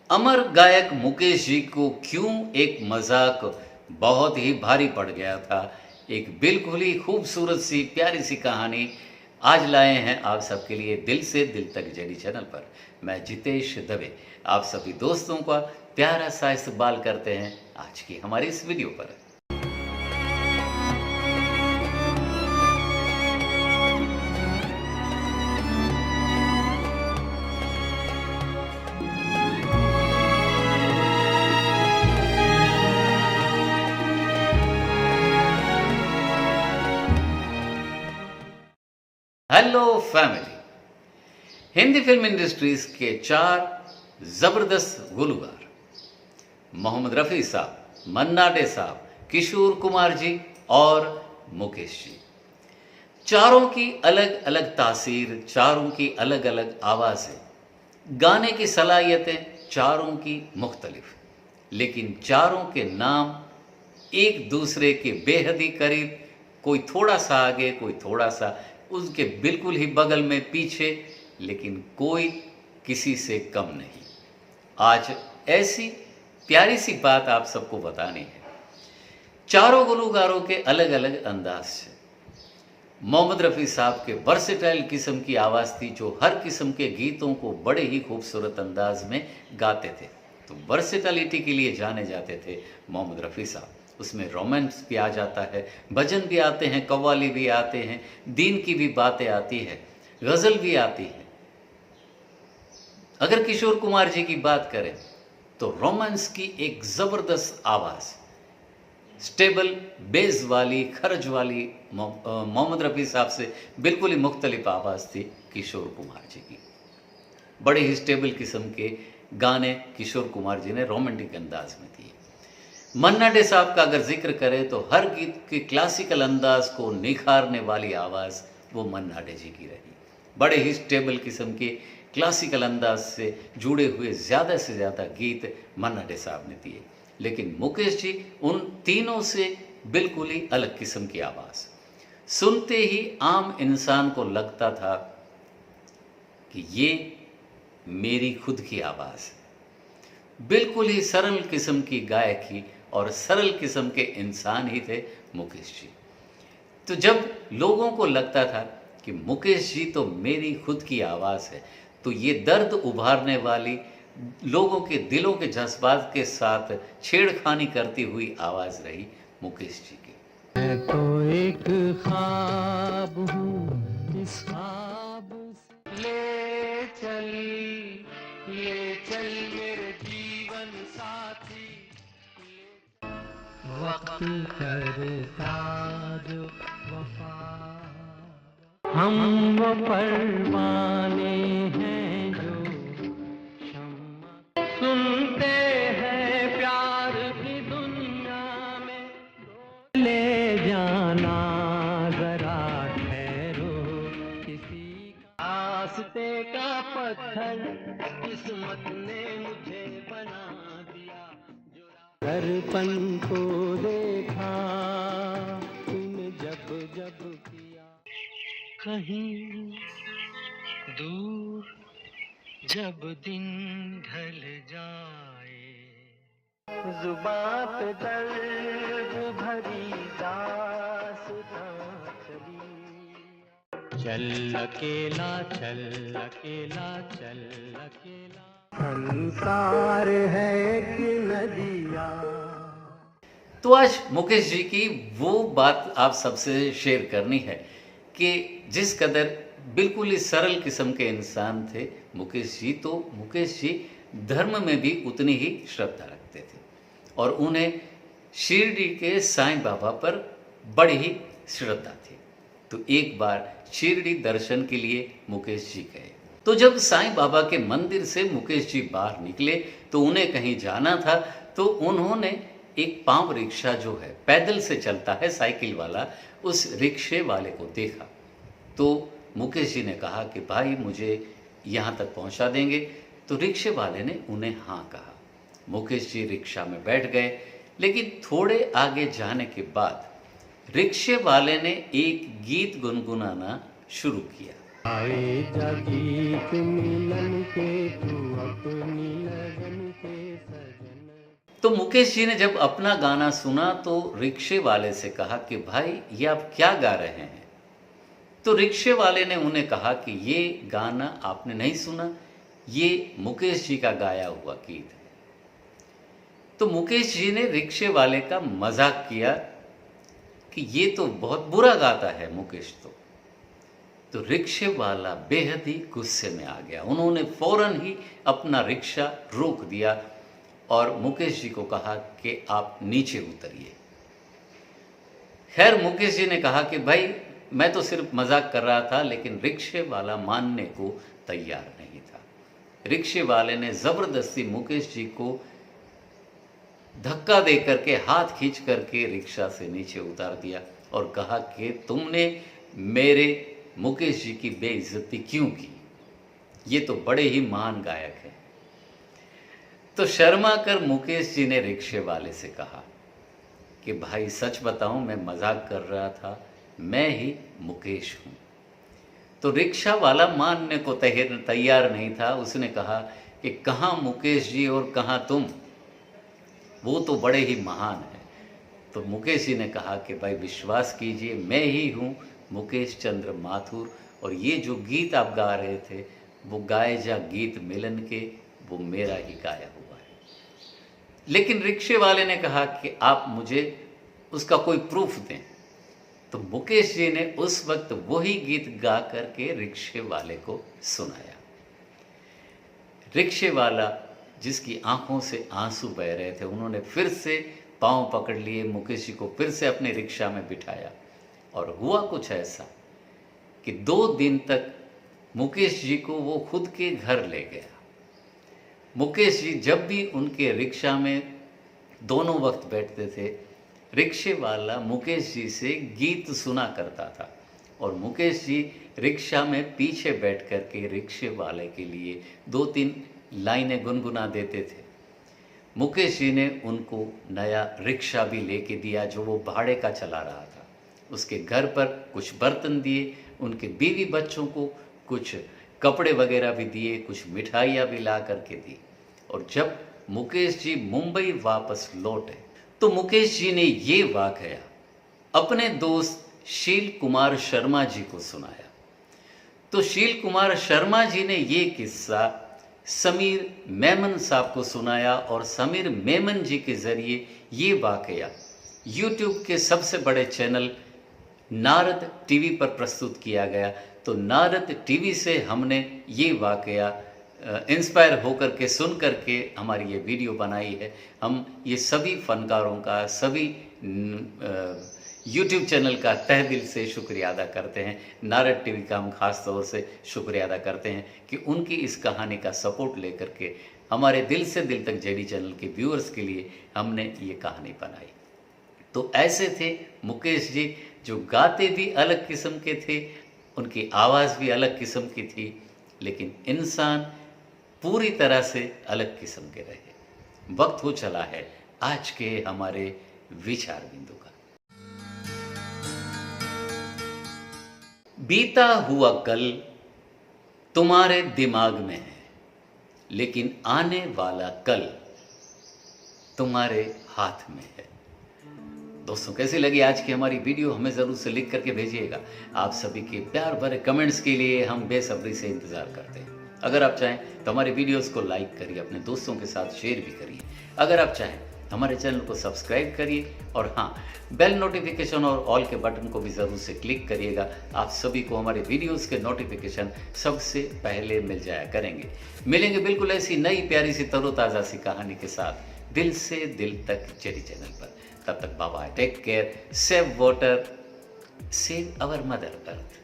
अमर गायक मुकेश जी को क्यों एक मजाक बहुत ही भारी पड़ गया था। एक बिल्कुल ही खूबसूरत सी प्यारी सी कहानी आज लाए हैं आप सबके लिए दिल से दिल तक जेडी चैनल पर। मैं जितेश दवे आप सभी दोस्तों का प्यारा सा इस्तकबाल करते हैं आज की हमारी इस वीडियो पर। Hello family. Hindi film industries के चार जबरदस्त गुलकार मोहम्मद रफ़ी साहब, मन्ना डे साहब, किशोर कुमार जी और मुकेश जी, चारों की अलग अलग तासीर, चारों की अलग अलग आवाज़ें, गाने की सलाहियतें चारों की मुख्तलिफ, लेकिन चारों के नाम एक दूसरे के बेहद ही करीब, कोई थोड़ा सा आगे, कोई थोड़ा सा उसके बिल्कुल ही बगल में पीछे, लेकिन कोई किसी से कम नहीं। आज ऐसी प्यारी सी बात आप सबको बतानी है। चारों गुलकारों के अलग अलग अंदाज से मोहम्मद रफ़ी साहब के वर्सेटाइल किस्म की आवाज़ थी, जो हर किस्म के गीतों को बड़े ही खूबसूरत अंदाज में गाते थे। तो वर्सेटैलिटी के लिए जाने जाते थे मोहम्मद रफ़ी साहब। उसमें रोमांस भी आ जाता है, भजन भी आते हैं, कव्वाली भी आते हैं, दीन की भी बातें आती है, गज़ल भी आती है। अगर किशोर कुमार जी की बात करें तो रोमांस की एक ज़बरदस्त आवाज़, स्टेबल बेस वाली, खर्ज वाली मोहम्मद रफ़ी साहब से बिल्कुल ही मुख्तलिफ आवाज़ थी किशोर कुमार जी की। बड़े ही स्टेबल किस्म के गाने किशोर कुमार जी ने रोमांटिक अंदाज में दिए। मन्ना डे साहब का अगर जिक्र करें तो हर गीत के क्लासिकल अंदाज को निखारने वाली आवाज़ वो मन्ना डे जी की रही। बड़े ही स्टेबल किस्म के क्लासिकल अंदाज से जुड़े हुए ज़्यादा से ज़्यादा गीत मन्ना डे साहब ने दिए, लेकिन मुकेश जी उन तीनों से बिल्कुल ही अलग किस्म की आवाज़। सुनते ही आम इंसान को लगता था कि ये मेरी खुद की आवाज़। बिल्कुल ही सरल किस्म की गायकी और सरल किस्म के इंसान ही थे मुकेश जी। तो जब लोगों को लगता था कि मुकेश जी तो मेरी खुद की आवाज़ है, तो ये दर्द उभारने वाली, लोगों के दिलों के जज्बात के साथ छेड़खानी करती हुई आवाज़ रही मुकेश जी की। मैं तो एक ख्वाब हूँ, इस ख्वाब से ले चल मेरे जीवन साथी, वक्त करता जो वफा। हम वो परवाने हैं जो शम्मा सुनते हैं प्यार की दुनिया में। ले जाना जरा ठहरो, किसी रास्ते का पत्थर किस्मत ने मुझे बना दिया। दर्पण को देखा तूने जब जब किया, कहीं दूर जब दिन ढल जाए, जुबां पे दर्द भरी दास्तां चली। चल अकेला चल अकेला चल अकेला, संसार है एक नदिया। तो आज मुकेश जी की वो बात आप सबसे शेयर करनी है कि जिस कदर बिल्कुल ही सरल किस्म के इंसान थे मुकेश जी, तो मुकेश जी धर्म में भी उतनी ही श्रद्धा रखते थे और उन्हें शिरडी के साईं बाबा पर बड़ी ही श्रद्धा थी। तो एक बार शिरडी दर्शन के लिए मुकेश जी गए। तो जब साईं बाबा के मंदिर से मुकेश जी बाहर निकले तो उन्हें कहीं जाना था, तो उन्होंने एक पांव रिक्शा जो है, पैदल से चलता है साइकिल वाला, उस रिक्शे वाले को देखा। तो मुकेश जी ने कहा कि भाई मुझे यहाँ तक पहुँचा देंगे? तो रिक्शे वाले ने उन्हें हाँ कहा। मुकेश जी रिक्शा में बैठ गए, लेकिन थोड़े आगे जाने के बाद रिक्शे वाले ने एक गीत गुनगुनाना शुरू किया। आए जा गीत मिलन के, तू अपनी लगन के तो मुकेश जी ने जब अपना गाना सुना तो रिक्शे वाले से कहा कि भाई ये आप क्या गा रहे हैं। तो रिक्शे वाले ने उन्हें कहा कि ये गाना आपने नहीं सुना, ये मुकेश जी का गाया हुआ गीत है। तो मुकेश जी ने रिक्शे वाले का मजाक किया कि ये तो बहुत बुरा गाता है मुकेश तो रिक्शे वाला बेहद ही गुस्से में आ गया। उन्होंने फौरन ही अपना रिक्शा रोक दिया और मुकेश जी को कहा कि आप नीचे उतरिए। खैर मुकेश जी ने कहा कि भाई मैं तो सिर्फ मजाक कर रहा था, लेकिन रिक्शे वाला मानने को तैयार नहीं था। रिक्शे वाले ने ज़बरदस्ती मुकेश जी को धक्का दे करके हाथ खींच करके रिक्शा से नीचे उतार दिया और कहा कि तुमने मेरे मुकेश जी की बेइज्जती क्यों की, ये तो बड़े ही महान गायक हैं। तो शर्मा कर मुकेश जी ने रिक्शे वाले से कहा कि भाई सच बताऊं, मैं मजाक कर रहा था, मैं ही मुकेश हूं। तो रिक्शा वाला मानने को तैयार नहीं था। उसने कहा कि कहाँ मुकेश जी और कहाँ तुम, वो तो बड़े ही महान हैं। तो मुकेश जी ने कहा कि भाई विश्वास कीजिए, मैं ही हूँ मुकेश चंद्र माथुर, और ये जो गीत आप गा रहे थे वो गाए जा गीत मिलन के, वो मेरा ही गाया हुआ है। लेकिन रिक्शे वाले ने कहा कि आप मुझे उसका कोई प्रूफ दें। तो मुकेश जी ने उस वक्त वही गीत गा करके रिक्शे वाले को सुनाया। रिक्शे वाला जिसकी आंखों से आंसू बह रहे थे, उन्होंने फिर से पांव पकड़ लिए, मुकेश जी को फिर से अपने रिक्शा में बिठाया और हुआ कुछ ऐसा कि 2 दिन तक मुकेश जी को वो खुद के घर ले गया। मुकेश जी जब भी उनके रिक्शा में दोनों वक्त बैठते थे, रिक्शे वाला मुकेश जी से गीत सुना करता था और मुकेश जी रिक्शा में पीछे बैठ कर के रिक्शे वाले के लिए 2-3 लाइनें गुनगुना देते थे। मुकेश जी ने उनको नया रिक्शा भी लेके दिया जो वो भाड़े का चला रहा था। उसके घर पर कुछ बर्तन दिए, उनके बीवी बच्चों को कुछ कपड़े वगैरह भी दिए, कुछ मिठाइयाँ भी ला करके दी। और जब मुकेश जी मुंबई वापस लौटे तो मुकेश जी ने ये वाकया अपने दोस्त शील कुमार शर्मा जी को सुनाया। तो शील कुमार शर्मा जी ने ये किस्सा समीर मेमन साहब को सुनाया और समीर मेमन जी के ज़रिए ये वाकया YouTube के सबसे बड़े चैनल नारद टीवी पर प्रस्तुत किया गया। तो नारद टीवी से हमने ये वाकया इंस्पायर होकर के सुन करके हमारी ये वीडियो बनाई है। हम ये सभी फनकारों का, सभी YouTube चैनल का तहे दिल से शुक्रिया अदा करते हैं। नारद टीवी का हम खास तौर से शुक्रिया अदा करते हैं कि उनकी इस कहानी का सपोर्ट लेकर के हमारे दिल से दिल तक जेडी चैनल के व्यूअर्स के लिए हमने ये कहानी बनाई। तो ऐसे थे मुकेश जी, जो गाते भी अलग किस्म के थे, उनकी आवाज़ भी अलग किस्म की थी, लेकिन इंसान पूरी तरह से अलग किस्म के रहे। वक्त हो चला है आज के हमारे विचार बिंदु का। बीता हुआ कल तुम्हारे दिमाग में है, लेकिन आने वाला कल तुम्हारे हाथ में है। दोस्तों, कैसी लगी आज की हमारी वीडियो, हमें ज़रूर से लिख करके भेजिएगा। आप सभी के प्यार भरे कमेंट्स के लिए हम बेसब्री से इंतज़ार करते हैं। अगर आप चाहें तो हमारे वीडियोस को लाइक करिए, अपने दोस्तों के साथ शेयर भी करिए। अगर आप चाहें हमारे चैनल को सब्सक्राइब करिए और हाँ, बेल नोटिफिकेशन और ऑल के बटन को भी ज़रूर से क्लिक करिएगा। आप सभी को हमारे वीडियोस के नोटिफिकेशन सबसे पहले मिल जाया करेंगे। मिलेंगे बिल्कुल ऐसी नई प्यारी सी तरोताज़ा सी कहानी के साथ, दिल से दिल तक जेडी चैनल पर। तब तक bye bye, take care, save water, save our mother earth.